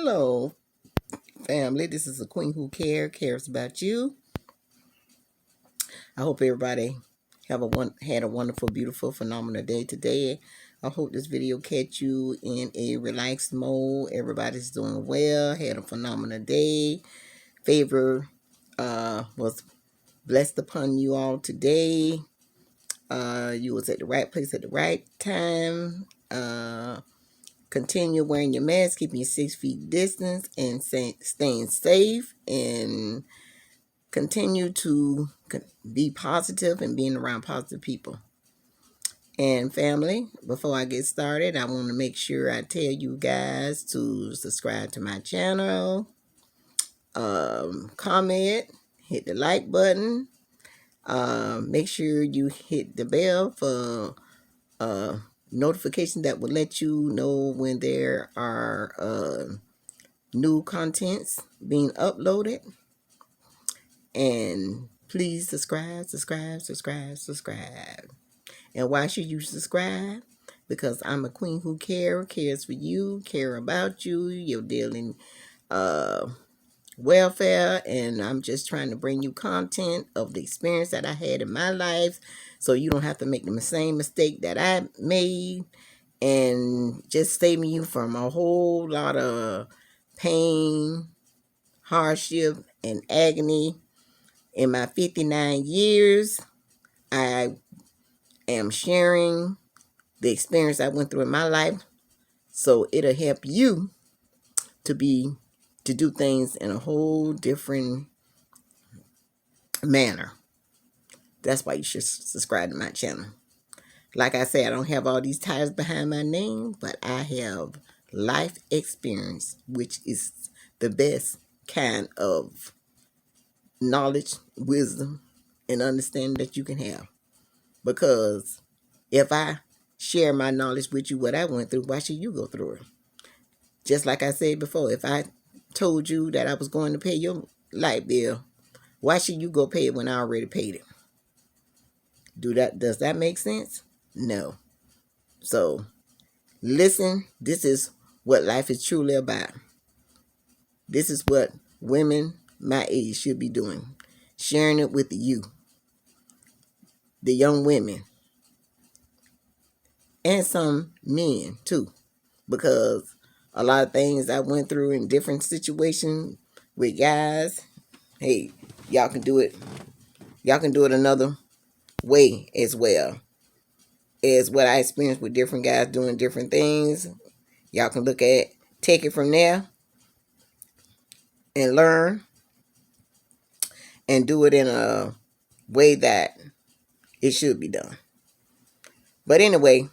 Hello, family. This is a queen who cares about you. I hope everybody had a wonderful, beautiful, phenomenal day today. I hope this video catch you in a relaxed mode. Everybody's doing well. Had a phenomenal day. Favor was blessed upon you all today. You was at the right place at the right time. Continue wearing your mask, keeping your 6 feet distance, and staying safe, and continue to be positive and being around positive people. And family, before I get started, I want to make sure I tell you guys to subscribe to my channel, comment, hit the like button, make sure you hit the bell for notification that will let you know when there are new contents being uploaded. And please subscribe. And why should you subscribe? Because I'm a queen who cares for you, care about you, your daily welfare, and I'm just trying to bring you content of the experience that I had in my life, so you don't have to make the same mistake that I made, and just saving you from a whole lot of pain, hardship, and agony. In my 59 years, I am sharing the experience I went through in my life, so it'll help you to do things in a whole different manner. That's why you should subscribe to my channel. Like I said, I don't have all these titles behind my name, but I have life experience, which is the best kind of knowledge, wisdom, and understanding that you can have. Because if I share my knowledge with you, what I went through, why should you go through it? Just like I said before, if I told you that I was going to pay your light bill, why should you go pay it when I already paid it? Does that make sense? No. So listen, this is what life is truly about. This is what women my age should be doing. Sharing it with you, the young women, and some men too. Because a lot of things I went through in different situations with guys, hey, y'all can do it. Y'all can do it another way as well as what I experienced with different guys doing different things. Y'all can take it from there and learn and do it in a way that it should be done. But anyway,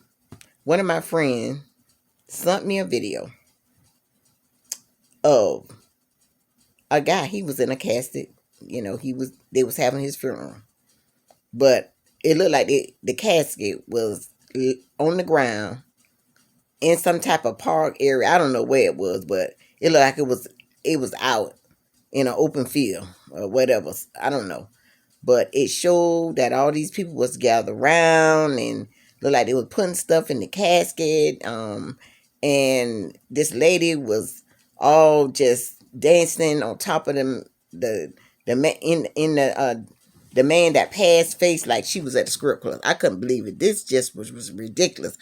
one of my friends sent me a video of a guy. He was in a casket. They was having his funeral. But it looked like the casket was on the ground in some type of park area. I don't know where it was, but it looked like it was out in an open field or whatever. I don't know. But it showed that all these people was gathered around and looked like they was putting stuff in the casket. And this lady was all just dancing on top of them. The man that passed face like she was at the script club. I couldn't believe it. This just was ridiculous.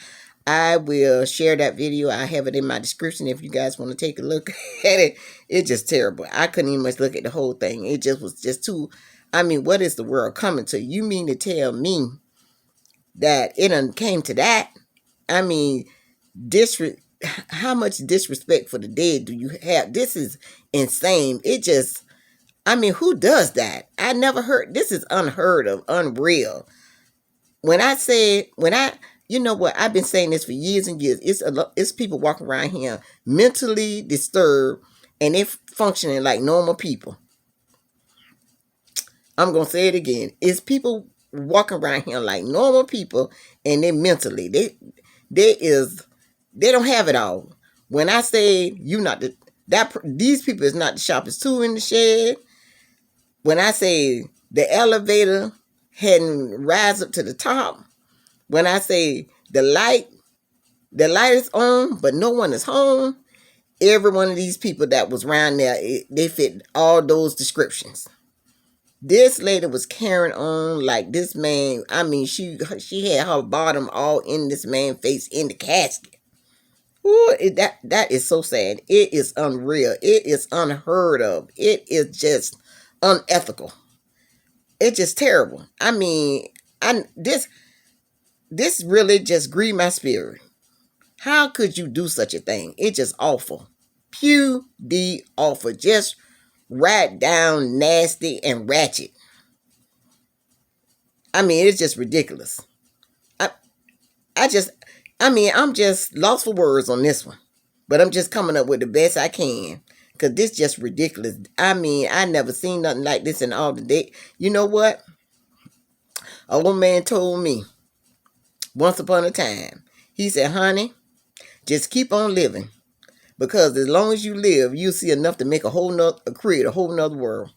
I will share that video. I have it in my description if you guys want to take a look at it. It's just terrible. I couldn't even much look at the whole thing. It just was just too. I mean, what is the world coming to? You mean to tell me that it done came to that? I mean, how much disrespect for the dead do you have? This is insane. It just, I mean, who does that? I never heard. This is unheard of, unreal. You know what? I've been saying this for years and years. It's people walking around here mentally disturbed and they're functioning like normal people. I'm going to say it again. It's people walking around here like normal people and they're mentally. They don't have it all. When I say these people is not the sharpest tool in the shed. When I say the elevator hadn't rise up to the top. When I say the light is on, but no one is home. every one of these people that was around there, they fit all those descriptions. This lady was carrying on like this man. I mean, she had her bottom all in this man's face in the casket. Ooh, that is so sad. It is unreal. It is unheard of. It is just unethical. It's just terrible. I mean, this really just grieved my spirit. How could you do such a thing? It's just awful. Pew the awful. Just right down nasty and ratchet. I mean, it's just ridiculous. I I just I mean, I'm just lost for words on this one. But I'm just coming up with the best I can. Cause this just ridiculous. I mean, I never seen nothing like this in all the day. You know what? A old man told me once upon a time. He said, honey, just keep on living. Because as long as you live, you'll see enough to make create a whole nother world.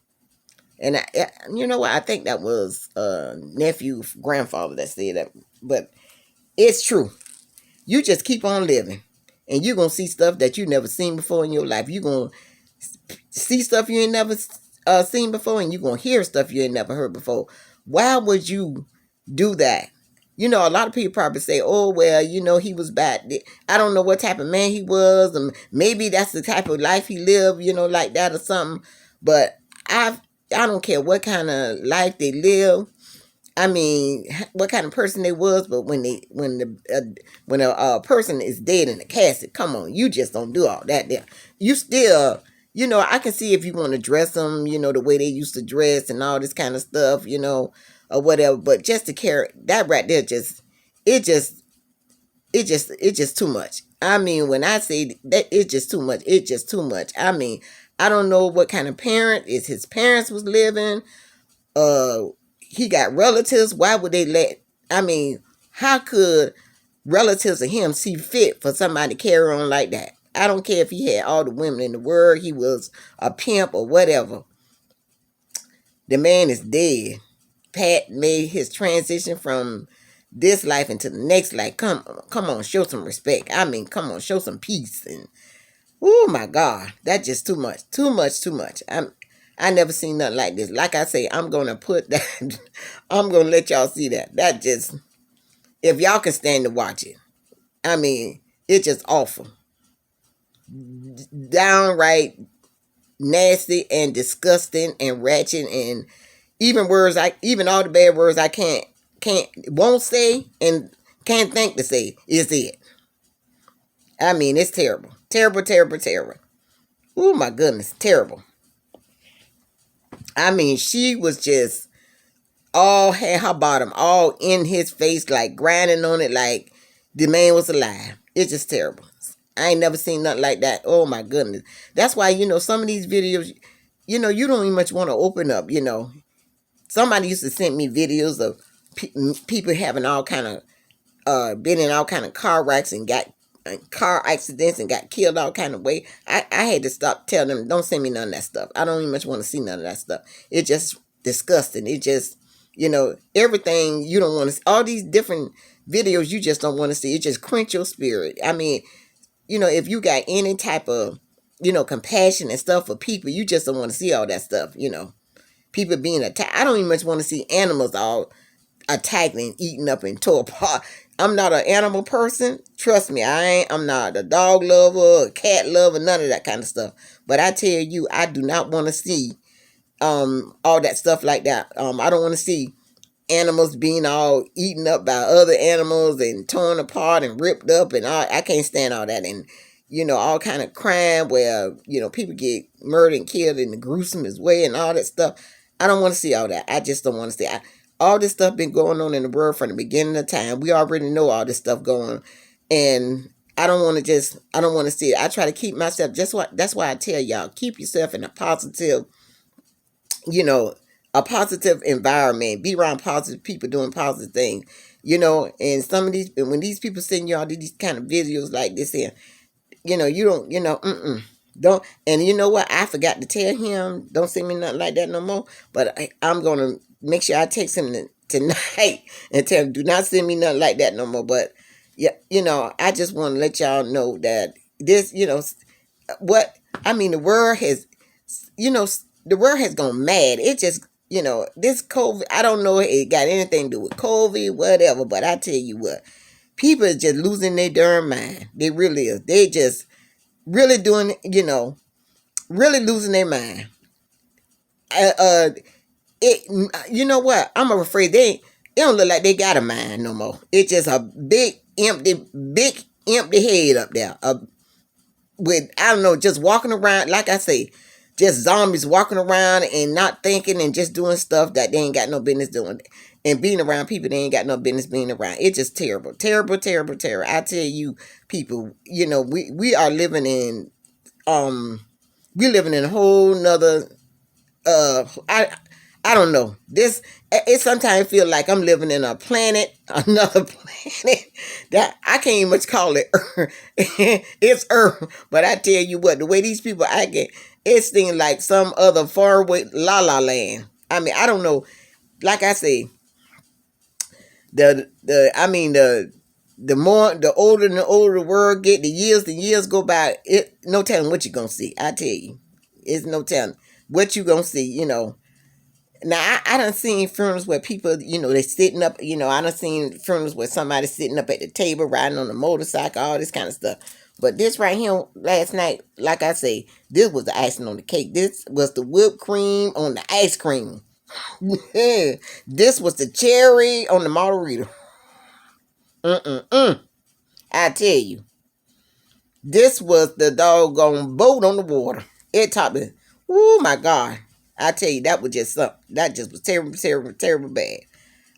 And you know what? I think that was nephew, grandfather that said that. But it's true. You just keep on living. And you're going to see stuff that you never seen before in your life. You're going to see stuff you ain't never seen before. And you're going to hear stuff you ain't never heard before. Why would you do that? You know, a lot of people probably say, oh, well, you know, he was bad. I don't know what type of man he was. Maybe that's the type of life he lived, you know, like that or something. But I don't care what kind of life they live. I mean, what kind of person they was, but when a person is dead in a casket, come on, you just don't do all that there. You still, you know, I can see if you want to dress them, you know, the way they used to dress and all this kind of stuff, you know, or whatever. But just to carry that right there, it's just too much. I mean, when I say that, it's just too much. It's just too much. I mean, I don't know what kind of parent is his parents was living. He got relatives. Why would they let? I mean, how could relatives of him see fit for somebody to carry on like that? I don't care if he had all the women in the world. He was a pimp or whatever. The man is dead. Pat made his transition from this life into the next life. Come on, show some respect. I mean, come on, show some peace. And oh my God, that's just too much. Too much. I never seen nothing like this. Like I say, I'm gonna put that. I'm gonna let y'all see that. That just, if y'all can stand to watch it. I mean, it's just awful. Downright nasty and disgusting and ratchet, and even all the bad words I won't say and can't think to say is it. I mean, it's terrible. Terrible. Oh my goodness, terrible. I mean, she was just all had her bottom all in his face, like grinding on it like the man was alive. It's just terrible. I ain't never seen nothing like that. Oh my goodness. That's why, you know, some of these videos, you know, you don't even much want to open up, you know. Somebody used to send me videos of people having all kind of, been in all kind of car wrecks and got car accidents and got killed all kind of way. I had to stop telling them, don't send me none of that stuff. I don't even much want to see none of that stuff. It's just disgusting. It just, you know, everything you don't want to see. All these different videos you just don't want to see. It just quench your spirit. I mean, you know, if you got any type of, you know, compassion and stuff for people, you just don't want to see all that stuff, you know. People being attacked. I don't even much want to see animals all attacked and eaten up and tore apart. I'm not an animal person. Trust me, I'm not a dog lover, a cat lover, none of that kind of stuff. But I tell you, I do not want to see all that stuff like that. I don't want to see animals being all eaten up by other animals and torn apart and ripped up and all. I can't stand all that. And you know, all kind of crime where, you know, people get murdered and killed in the gruesomest way and all that stuff. I don't want to see all that. I just don't want to see. All this stuff been going on in the world from the beginning of time. We already know all this stuff going, and I don't want to see it. I try to keep myself. That's why I tell y'all, keep yourself in a positive, you know, a positive environment. Be around positive people doing positive things, you know. And when these people send y'all these kind of videos like this here, you know, you don't, you know, don't. And you know what? I forgot to tell him, don't send me nothing like that no more. But I'm going to make sure I text him tonight and tell him, do not send me nothing like that no more. But, yeah, you know, I just want to let y'all know that this, you know, what I mean, the world has, you know, the world has gone mad. It just, this COVID, I don't know it got anything to do with COVID, whatever, but I tell you what, people is just losing their darn mind. They really is. They just really doing, really losing their mind. You know what? I'm afraid it don't look like they got a mind no more. It's just a big empty head up there. With, I don't know, just walking around, like I say, just zombies walking around and not thinking and just doing stuff that they ain't got no business doing, and being around people they ain't got no business being around. It's just terrible, terrible, terrible, terrible. I tell you, people, we are living in we living in a whole nother I don't know. It sometimes feel like I'm living in a planet, another planet that I can't even much call it Earth. It's Earth, but I tell you what, the way these people act, it seems like some other faraway la land. I mean, I don't know. Like I say, the older and the older the world get, the years go by. It no telling what you're gonna see. I tell you, it's no telling what you gonna see. Now I done seen funerals where people, they sitting up, I done seen funerals where somebody sitting up at the table, riding on a motorcycle, all this kind of stuff. But this right here last night, like I say, this was the icing on the cake. This was the whipped cream on the ice cream. This was the cherry on the margarita. Mm-mm-mm. I tell you, this was the doggone boat on the water. It topped it. Oh my God. I tell you, that was just something. That just was terrible, terrible, terrible bad.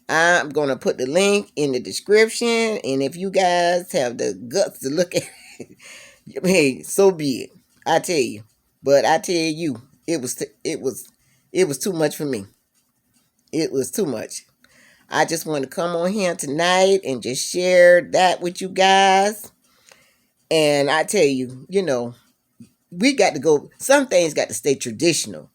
I'm going to put the link in the description. And if you guys have the guts to look at it, hey, so be it. I tell you. But I tell you, it was too much for me. It was too much. I just want to come on here tonight and just share that with you guys. And I tell you, we got to go. Some things got to stay traditional.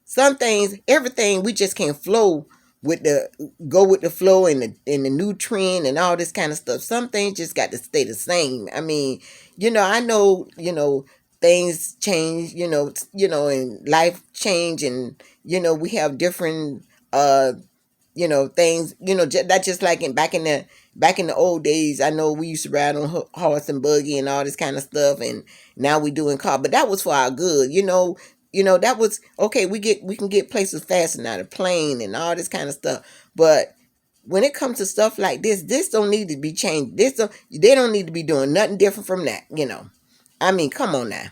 Some things, everything, we just can't go with the flow and the new trend and all this kind of stuff. Some things just got to stay the same. I mean, I know, things change, and life change, and we have different things, that just like back in the old days. I know we used to ride on horse and buggy and all this kind of stuff, and now we doing car, but that was for our good. That was okay. We can get places faster now, the plane and all this kind of stuff. But when it comes to stuff like this don't need to be changed. They don't need to be doing nothing different from that. I mean, come on now.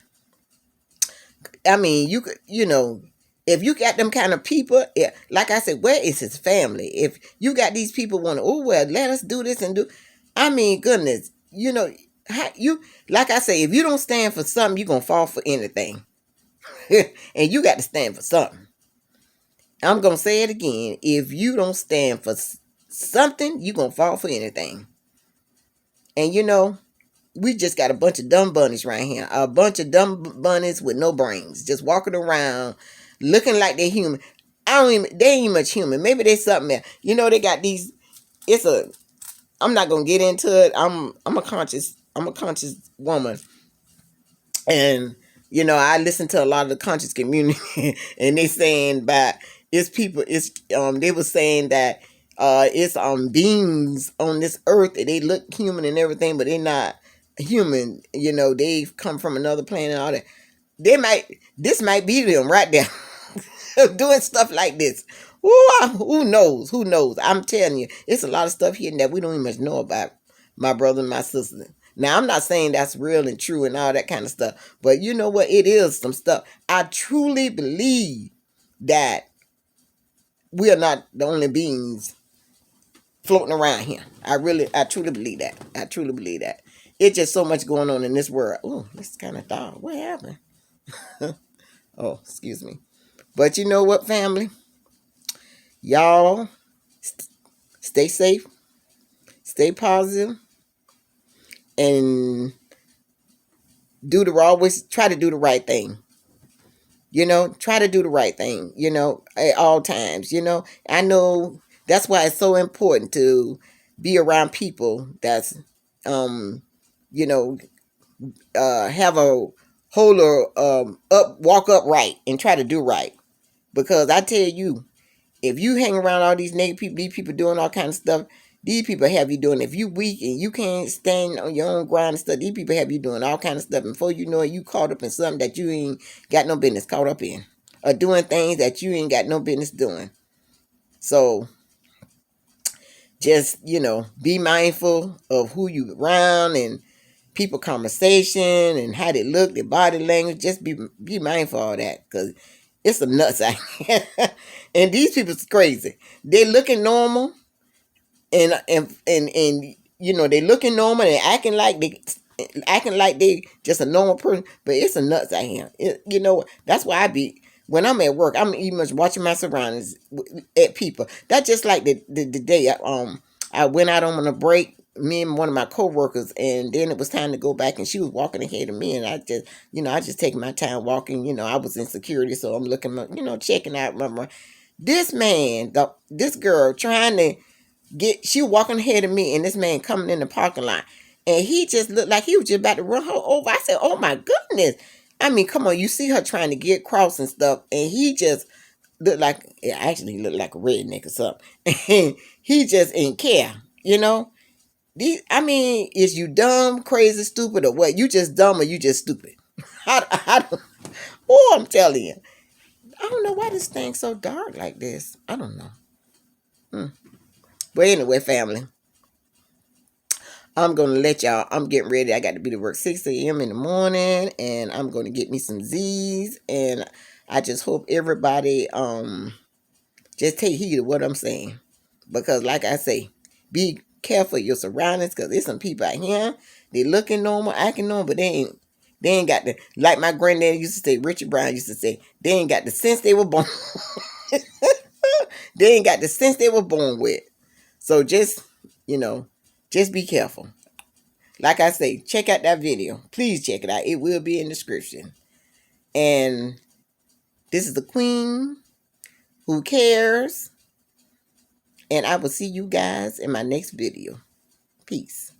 I mean, you could, if you got them kind of people, yeah, like I said, where is his family? If you got these people wanting, oh well, let us do this and do. I mean, goodness, like I say, if you don't stand for something, you're gonna fall for anything. And you got to stand for something. I'm going to say it again. If you don't stand for something, you're going to fall for anything. And we just got a bunch of dumb bunnies right here. A bunch of dumb bunnies with no brains. Just walking around looking like they're human. They ain't much human. Maybe they something else. They got these, I'm not going to get into it. I'm a conscious woman. And I listen to a lot of the conscious community, and they saying that it's people. They were saying that it's beings on this earth, and they look human and everything, but they're not human. They've come from another planet and all that. This might be them right there doing stuff like this. Ooh, who knows? Who knows? I'm telling you, it's a lot of stuff here that we don't even know about, my brother and my sister. Now, I'm not saying that's real and true and all that kind of stuff, but you know what? It is some stuff. I truly believe that we are not the only beings floating around here. I truly believe that. I truly believe that. It's just so much going on in this world. Oh, this kind of thought. What happened? Oh, excuse me. But you know what, family? Y'all stay safe, stay positive, and always try to do the right thing. Try to do the right thing, at all times. I know that's why it's so important to be around people that's, you know, have a hold her up, walk upright, and try to do right. Because I tell you, if you hang around all these negative people, these people doing all kind of stuff, these people have you doing. If you weak and you can't stand on your own ground and stuff, these people have you doing all kind of stuff. And before you know it, you caught up in something that you ain't got no business caught up in, or doing things that you ain't got no business doing. So just be mindful of who you around and people conversation and how they look, their body language. Just be mindful of all that, because it's some nuts out here. And these people's crazy. They looking normal, and they looking normal and acting like they just a normal person, but it's a nuts out here. That's why I be, when I'm at work, I'm even much watching my surroundings at people. That's just like the day I went out on a break, me and one of my coworkers, and then it was time to go back, and she was walking ahead of me, and I just taking my time walking. I was in security, so I'm looking, checking out this girl trying to she walking ahead of me, and this man coming in the parking lot, and he just looked like he was just about to run her over. I said, "Oh my goodness!" I mean, come on, you see her trying to get across and stuff, and he just looked like, actually he looked like a redneck or something, and he just didn't care, I mean, is you dumb, crazy, stupid, or what? You just dumb or you just stupid? I don't, oh, I'm telling you, I don't know why this thing's so dark like this. I don't know. But anyway, family, I'm gonna let y'all. I'm getting ready. I got to be to work 6 a.m. in the morning, and I'm gonna get me some Z's. And I just hope everybody just take heed of what I'm saying, because like I say, be careful of your surroundings, because there's some people out here, they looking normal, acting normal, but they ain't got the, like my granddad used to say, Richard Brown used to say, they ain't got the sense they were born. They ain't got the sense they were born with. So you know, just be careful. Like I say, check out that video. Please check it out. It will be in the description. And this is the Queen Who Cares. And I will see you guys in my next video. Peace.